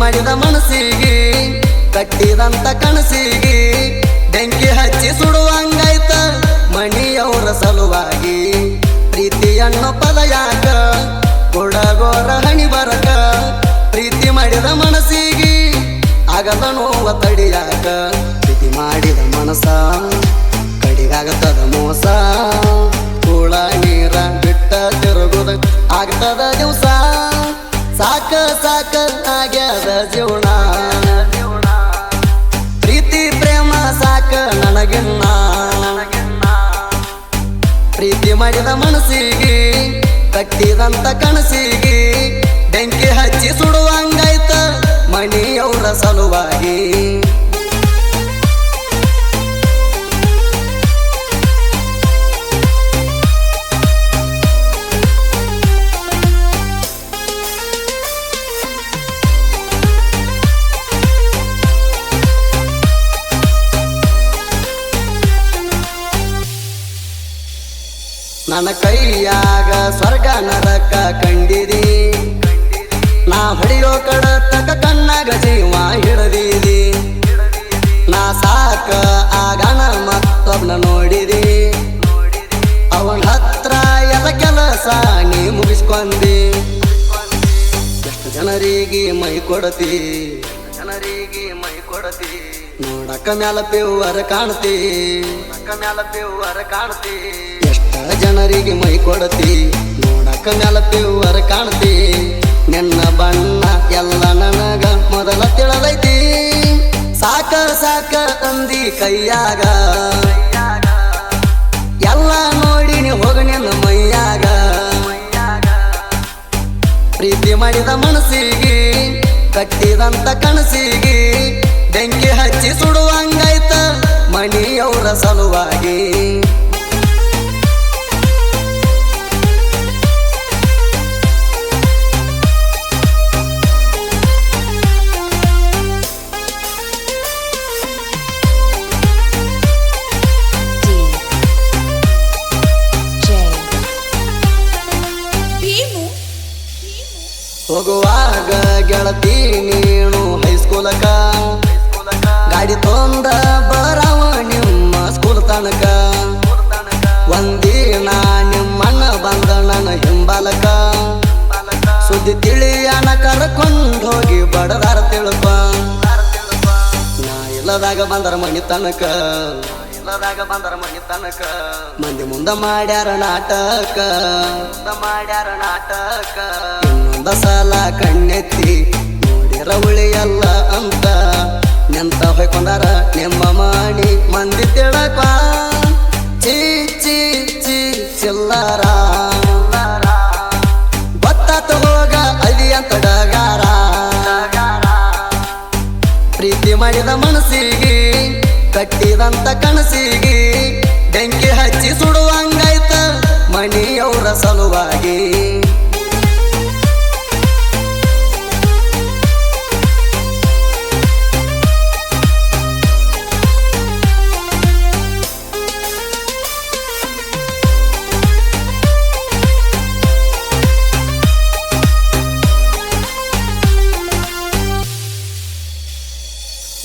ಮಾಡಿದ ಮನಸ್ಸಿಗೆ ಕಟ್ಟಿದಂತ ಕನಸಿಗೆ ಬೆಂಕಿ ಹಚ್ಚಿ ಸುಡುವಂಗಾಯ್ತ ಮಣಿಯವರ ಸಲುವಾಗಿ ಪ್ರೀತಿ ಅನ್ನೋ ಪದ ಯಾಕ ಕೊಡಗೋರ ಹಣಿ ಬರಕ ಪ್ರೀತಿ ಮಾಡಿದ ಮನಸ್ಸಿಗೆ ಆಗದ ನೋವ ತಡಿಯಾಕ ಪ್ರೀತಿ ಮಾಡಿದ ಮನಸ ಕಡಿಗಾಗತದ ಮೋಸ ಕೂಳ ನೀರ ಬಿಟ್ಟ ತಿರುಗುದ ಆಗ್ತದ ದಿವಸ ಸಾಕ ಸಾಕ ಆಗ್ಯದ ಜೀವನ ಪ್ರೀತಿ ಪ್ರೇಮ ಸಾಕ ನನಗಿನ್ನ ಪ್ರೀತಿ ಮಾಡಿದ ಮನಸ್ಸಿಗೆ ಕಟ್ಟಿದಂತ ಕನಸಿಗೆ ಬೆಂಕಿ ಹಚ್ಚಿ ಸುಡುವಂಗಾಯ್ತ ಮಣಿಯವರ ಸಲುವಾಗಿ ನನ್ನ ಕೈಯಾಗ ಸ್ವರ್ಗ ನರಕ ಕಂಡಿದಿ ನಾ ಹೊಡೆಯೋ ಕಡತಕ ಕಣ್ಣಾಗ ಜೀವ ಹಿಡದಿದಿ ನಾ ಸಾಕ ಆಗಣ ಮತ್ತೊಬ್ನ ನೋಡಿದಿ ಅವನ ಹತ್ರ ಎಲ್ಲ ಕೆಲಸ ನೀ ಮುಗಿಸ್ಕೊಂಡಿ ಎಷ್ಟು ಜನರಿಗೆ ಮೈ ಕೊಡತಿ ನೋಡಕ ಮ್ಯಾಲ ಪೇವರ ಕಾಣ್ತಿ ಎಷ್ಟ ಜನರಿಗೆ ಮೈ ಕೊಡತಿ ನೋಡಕ ಮ್ಯಾಲ ಪೇವರ ಕಾಣ್ತಿ ನಿನ್ನ ಬಣ್ಣ ಎಲ್ಲ ನನಗ ಮೊದಲ ತಿಳದೈತಿ ಸಾಕ ಸಾಕ ಅಂದಿ ಕೈಯಾಗ ಎಲ್ಲ ನೋಡಿ ನೀ ಹೋಗ ನಿನ್ನ ಮೈಯಾಗ ಪ್ರೀತಿ ಮಾಡಿದ ಮನಸ್ಸಿಗೆ ಕಟ್ಟಿದಂತ ಕನಸಿಗೆ ಬೆಂಕಿ ಹಚ್ಚಿ ಸುಡುವಂಗಾಯ್ತ ಮಣಿಯವರ ಸಲುವಾಗಿ ಹೋಗುವಾಗ ಗೆಳತಿ ನೀನು ಹೈಸ್ಕೂಲಕ ಗಾಡಿ ತೊಂದ ಬರವ ನಿಮ್ಮ ಸ್ಕೂಲ್ ತನಕ ಒಂದಿನ ನಿಮ್ಮಣ್ಣ ಬಂದ ನನ್ನ ಹಿಂಬಾಲಕ ಸುದ್ದಿ ತಿಳಿಯನ ಕರ್ಕೊಂಡು ಹೋಗಿ ಬಡದಾರ ತಿಳ್ಪ ನಾ ಇಲ್ಲದಾಗ ಬಂದರ ಮಣಿ ತನಕ ಮಂದಿ ಮುಂದ ಮಾಡ್ಯಾರ ನಾಟಕ ಇನ್ನೊಂದ ಸಲ ಕಣ್ಣೆತ್ತಿ ನೋಡಿರ ಉಳಿಯಲ್ಲ ಅಂತ ನೆಂತ ಹೊಯ್ಕೊಂಡಾರ ನಿಮ್ಮ ಮಾಡಿ ಮಂದಿ ತಿಳಕ ಚೀ ಚೀ ಚೀ ಚಿಲ್ಲರ ಗೊತ್ತಾತ ಹೋಗ ಅದಿ ಅಂತ ಡಗಾರ ಪ್ರೀತಿ ಮಾಡಿದ ಮನಸ್ಸಿಗೆ ಕಟ್ಟಿದಂತ ಕನಸಿಗೆ ಬೆಂಕಿ ಹಚ್ಚಿ ಸುಡುವಂಗಾಯ್ತ ಮಣಿಯವರ ಸಲುವಾಗಿ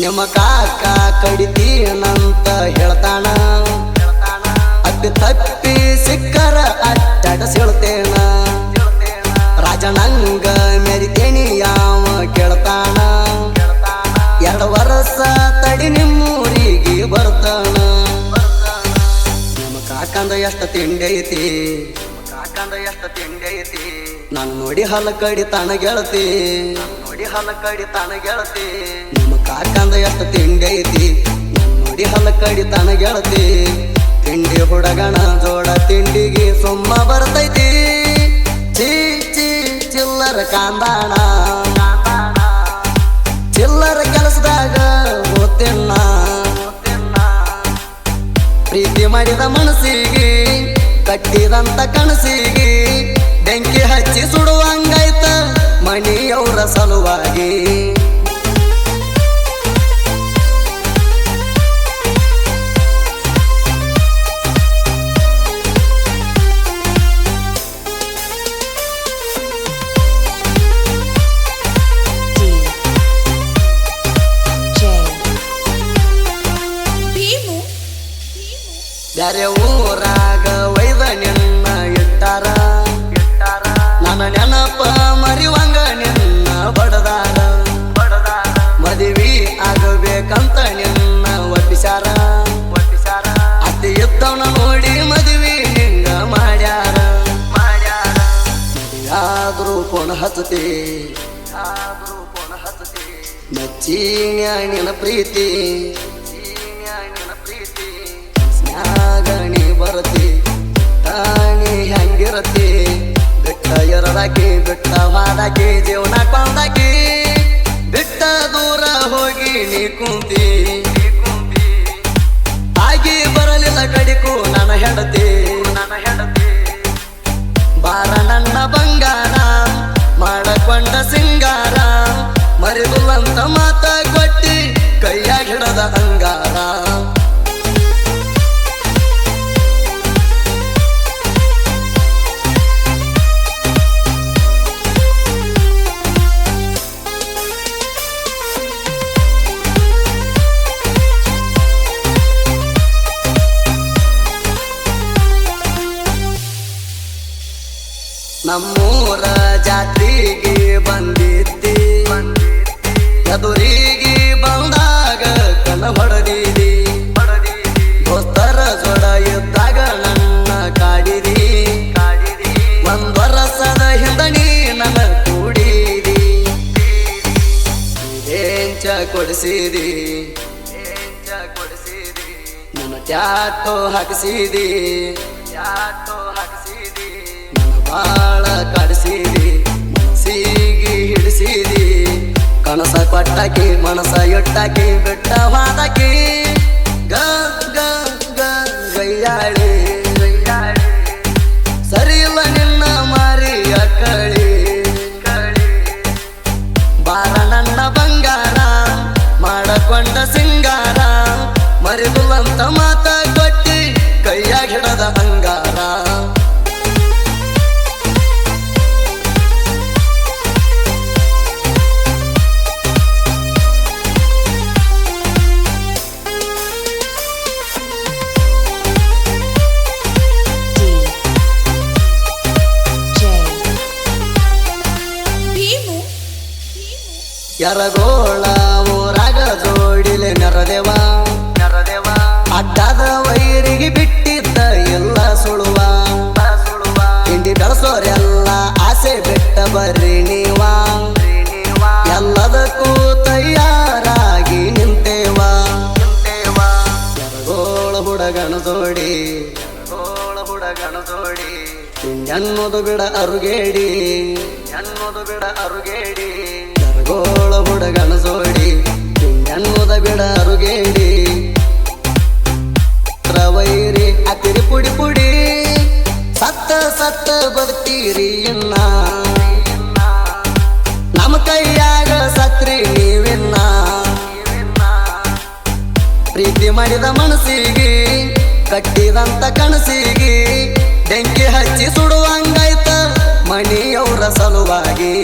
ನಿಮ್ಮ ಕಾಕ ಕಡಿತೀನಂತ ಹೇಳ್ತಾನ ಅಪ್ಪಿ ತಪ್ಪಿ ಸಿಕ್ಕರ ಅಡ್ಡಾಡ ಸಿಳ್ತೇನ ರಾಜನಂಗ ಮೆರಿತೇನಿ ಯಾವ ಕೇಳ್ತಾನ 2 ವರ್ಷ ತಡಿ ನಿಮ್ಮೂರಿಗೆ ಬರ್ತಾನ ನಿಮ್ಮ ಕಾಕಂದ ಎಷ್ಟು ತಿಂಡಿ ಐತಿ ನಾನು ನೋಡಿ ಹಲ ಕಡಿತಾನ ಗೆಳತಿ ನಿಮ್ಮ ಕಾಕಂದ ಎಷ್ಟು ತಿಂಡಿ ಐತಿ ನೋಡಿ ಹಲ ಕಡಿತಾನ ಗೆಳತಿ ತಿಂಡಿ ಹುಡಗಣ ಜೋಡ ತಿಂಡಿಗೆ ಸುಮ್ಮ ಬರ್ತೈತಿ ಚೀ ಚೀ ಚಿಲ್ಲರ ಕಾಂದಾಣ ಚಿಲ್ಲರ ಕೆಲಸದಾಗ ಓದ್ತಿನ್ನ ಪ್ರೀತಿ ಮಾಡಿದ ಮನಸ್ಸಿಗೆ ಕಟ್ಟಿದಂತ ಕನಸಿಗೆ ಬೆಂಕಿ ಹಚ್ಚಿ ಸುಡುವಂಗಾಯ್ತ ಮಣಿಯವರ ಸಲುವಾಗಿ ಬ್ಯಾರೆ ಊರಾಗ ಒಯ್ದ ನಿನ್ನ ಇಟ್ಟಾರ ನನ್ನ ನೆನಪ ಮರಿವಂಗ ನಿನ್ನ ಬಡದಾರ ಮದುವೆ ಆಗಬೇಕಂತ ನಿನ್ನ ಒಪ್ಪಿಸಾರ ಅತ್ತಿ ಇದ್ದವನ ನೋಡಿ ಮದುವೆ ನಿಂಗ ಮಾಡ್ಯಾರ ಆದ್ರೂ ಫೋನ್ ಹಚ್ಚತಿ ಮೆಚ್ಚಿನ ಪ್ರೀತಿ ಸ್ನಾಗಣಿ ಬರತಿ ತಾನಿ ಹೆಂಗಿರತಿ ಬಿಟ್ಟ ಎರಡಾಕಿ ಬಿಟ್ಟ ಹಾಡಾಕಿ ಜೀವನ ಕೊಂಡಾಕಿ ಬಿಟ್ಟ ದೂರ ಹೋಗಿ ನೀ ಕುಂತಿ ಆಗಿ ಬರಲಿಲ್ಲ ಕಡಿಕು ನನ್ನ ಹೆಂಡತಿ ಬಾರ ನನ್ನ ಬಂಗಾರ ಮಾಡಕೊಂಡ ಸಿಂಗಾರ ಮರಿದುಲ್ಲಂತ ಮಾತ ಕೊಟ್ಟಿ ಕೈಯಾಗ ಹಿಡದ ಅಂಗಾರ ನಮ್ಮೂರ ಜಾತ್ರೆಗೆ ಬಂದಿದ್ದಿ ಎದುರಿಗೆ ಬಂದಾಗ ಕಣ ಹೊಡೆದಿದಿ ದೋಸ್ತರ ಜೋಡ ಇದ್ದಾಗ ನನ್ನ ಕಾಡಿದಿ ಒಂದ್ ವರ್ಷದ ಹಿಂದಣಿ ನನ್ನ ಕೂಡಿದಿ ಏಂಚ ಕೊಡಿಸಿದಿ ನನ್ನ ಟ್ಯಾಟೋ ಹಾಕಿಸಿದಿ ಬಾಳ ಕಾಡಿಸಿದಿ ಮನಸ್ಸಿಗೆ ಹಿಡಿಸಿದಿ ಕನಸ ಕೊಟ್ಟಾಕಿ ಮನಸ ಇಟ್ಟಾಕಿ ಬಿಟ್ಟ ವಾದಕಿ ಗ ಗ ಗ ಗಯ್ಯಾಳಿ ಸರಿ ಇಲ್ಲ ನಿನ್ನ ಮಾರಿಯ ಕಳಿ ಬಾರ ನನ್ನ ಬಂಗಾರ ಮಾಡಕೊಂಡ ಸಿಂಗಾರ ಮರಿದುಲ್ಲಂತ ಮಾತ ಕೊಟ್ಟಿ ಕೈಯಾಗ ಹಿಡದ ಅಂಗಾರ ಯರಗೋಳ ಊರಾಗ ಜೋಡಿಲೆ ನೆರದೇವ ಅಡ್ಡದ ವೈರಿಗೆ ಬಿಟ್ಟಿದ್ದ ಎಲ್ಲ ಸುಳುವ ಹಿಂಡಿ ಬೆಳಸೋರೆಲ್ಲ ಆಸೆ ಬಿಟ್ಟ ಬರ್ರಿ ನೀವ ಎಲ್ಲದಕ್ಕೂ ತಯಾರಾಗಿ ನಿಂತೇವ ಯರಗೋಳ ಹುಡುಗನ ಜೋಡಿ ಅನ್ನೋದು ಬಿಡ ಅರುಗೇಡಿ ಗೋಳ ಹುಡುಗನ ಜೋಡಿ ಅನ್ನೋದ ಬಿಡ ಅರುಗೇಡಿ ವೈರಿ ಅತಿರಿ ಪುಡಿ ಪುಡಿ ಸತ್ತ ಬರ್ತೀರಿ ಇನ್ನ ನಮ್ಮ ಕೈಯಾಗ ಸತ್ರಿ ನೀವಿನ್ನ ಪ್ರೀತಿ ಮಾಡಿದ ಮನಸ್ಸಿಗೆ ಕಟ್ಟಿದಂತ ಕನಸಿಗೆ ಬೆಂಕಿ ಹಚ್ಚಿ ಸುಡುವಂಗಾಯ್ತ ಮಣಿಯವರ ಸಲುವಾಗಿ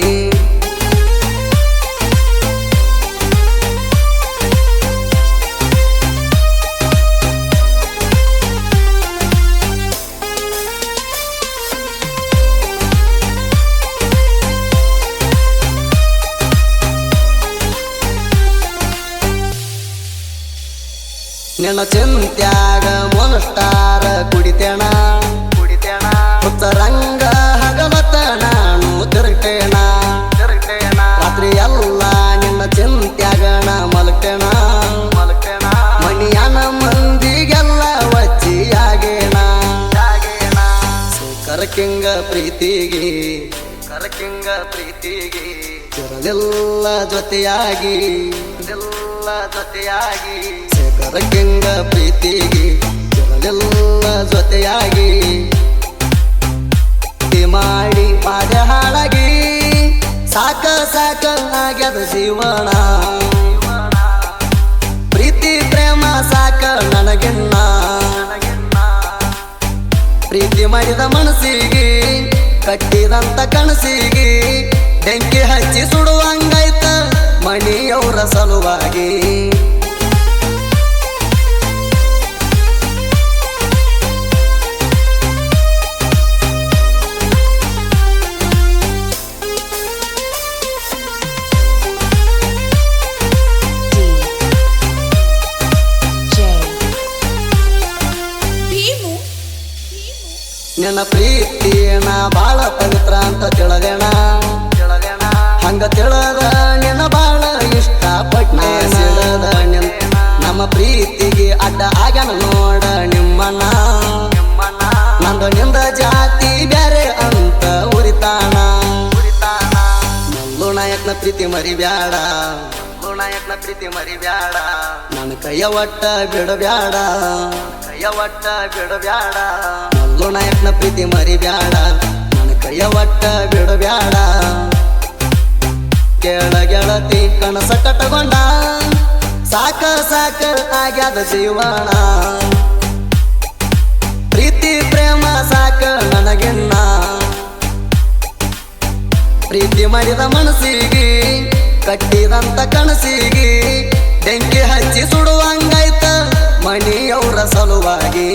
ನಿನ್ನ ಚಿಂತ್ಯಾಗ ಮೊನಸ್ಟಾರ ಕುಡಿತೇಣ ಹುತ್ತರಂಗ ಹಗಲತ್ತ ನಾನು ತಿರುಗೇಣ ರಾತ್ರಿ ಎಲ್ಲ ನಿನ್ನ ಚಿಂತ್ಯಾಗಣ ಮಲ್ಕೇಣ ಮಣಿಯನ ಮಂದಿಗೆಲ್ಲ ವಚ್ಚಿಯಾಗೇಣ ಕರಕಿಂಗ ಪ್ರೀತಿಗೆ ಚಿರಲಿಲ್ಲ ಜೊತೆಯಾಗಿ ಕರಕಿಂಗ ಪ್ರೀತಿಗೆ ಚಿರಲಿಲ್ಲ ಜೊತೆಯಾಗಿ ಮಾಡಿ ಹಾಳಾಗಿ ಸಾಕ ಆಗ್ಯದ ಜೀವನ ಪ್ರೀತಿ ಪ್ರೇಮ ಸಾಕ ನನಗಿನ್ನ ಪ್ರೀತಿ ಮಾಡಿದ ಮನಸ್ಸಿಗೆ ಕಟ್ಟಿದಂತ ಕನಸಿಗೆ ಬೆಂಕಿ ಹಚ್ಚಿ ಸುಡುವಂಗಾಯ್ತ ಮಣಿಯವರ ಸಲುವಾಗಿ ನಿನ್ನ ಪ್ರೀತಿ ನಾ ಬಾಳ ಪವಿತ್ರ ಅಂತ ತಿಳಿದೇಣ ಹಂಗ ತಿಳಿದ ನಿನ್ನ ಬಾಳ ಇಷ್ಟ ಪಟ್ನೆ ಸಿಳದ ನಮ್ಮ ಪ್ರೀತಿಗೆ ಅಡ್ಡ ಆಗ್ಯಾನ ನೋಡ ನಿಮ್ಮಣ್ಣ ನಂದು ನಿಂದ ಜಾತಿ ಬ್ಯಾರೆ ಅಂತ ಉರಿತಾನ ಮಲ್ಲು ನಾಯಕ್ನ ಪ್ರೀತಿ ಮರಿಬ್ಯಾಡ ನಾಯಕ್ನ ಪ್ರೀತಿ ಮರಿಬ್ಯಾಡ ನನ್ನ ಕೈಯ ಒಟ್ಟ ಬಿಡಬ್ಯಾಡ ಮಲ್ಲು ನಾಯಕ್ನ ಪ್ರೀತಿ ಮರಿಬ್ಯಾಡ ನನ್ನ ಕೈಯ ಒಟ್ಟ ಬಿಡಬ್ಯಾಡ ಕೇಳ ಗೆಳತಿ ಕನಸ ಕಟ್ಟಗೊಂಡ ಸಾಕ ಸಾಕ ಆಗ್ಯಾದ ಜೀವನ ಪ್ರೀತಿ ಪ್ರೇಮ ಸಾಕ ನನಗಿನ್ನ ಪ್ರೀತಿ ಮಾಡಿದ ಮನಸ್ಸಿಗೆ ಕಟ್ಟಿದಂತ ಕನಸಿಗೆ ಬೆಂಕಿ ಹಚ್ಚಿ ಸುಡುವಂಗಾಯ್ತ ಮಣಿಯವರ ಸಲುವಾಗಿ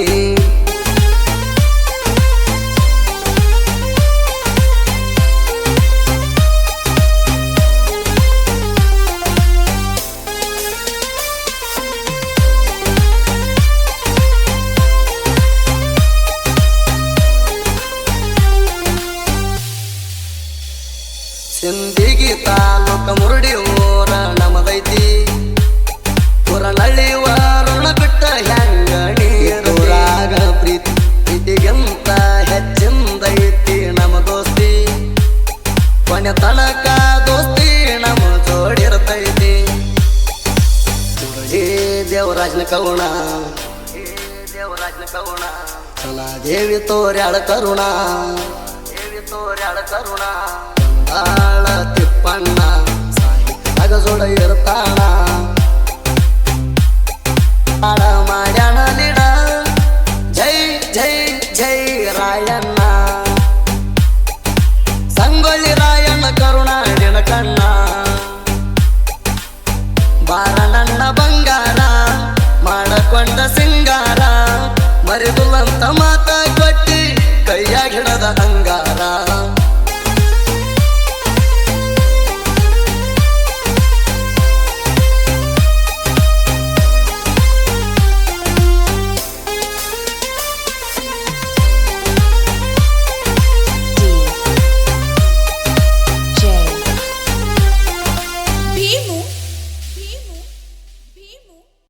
ಸಿಂದಿಗಿ ತಾಲೂಕ ಮುರುಡಿ ಊರ ನಮದೈತಿ ಪುರನಳ್ಳಿ ವಾರಣ ಬಿಟ್ಟ ಹೆಂಗ ನೀರಾಗ ಪ್ರೀತಿಗಿಂತ ಹೆಚ್ಚಿಂದೈತಿ ನಮ ದೋಸ್ತಿ ಕೊನೆ ತನಕ ದೋಸ್ತಿ ನಮ ಜೋಡಿರ್ತೈತಿ ದೇವರಾಜನ ಕರುಣ ದೇವಿ ತೋರ್ಯಾಳ ಕರುಣ ತಾಳ ತಿಪ್ಪಣ್ಣ ಸಾಹಿತ್ಯದಾಗ ಜೋಡ ಇರ್ತಾಣ ಹಾಡ ಮಾಡ್ಯಾಣ ಲೀಡ ಜೈ ಜೈ ಜೈ ರಾಯಣ್ಣ ಸಂಗೊಳ್ಳಿ ರಾಯಣ್ಣ ಕರುಣಾಡಿನ ಕಣ್ಣ ಬಾರ ನನ್ನ ಬಂಗಾರ ಮಾಡಕೊಂಡ ಸಿಂಗಾರ ಮರಿದುಲ್ಲಂತ ಮಾತ ಕೊಟ್ಟಿ ಕೈಯಾಗ ಹಿಡದ ಅಂಗಾರ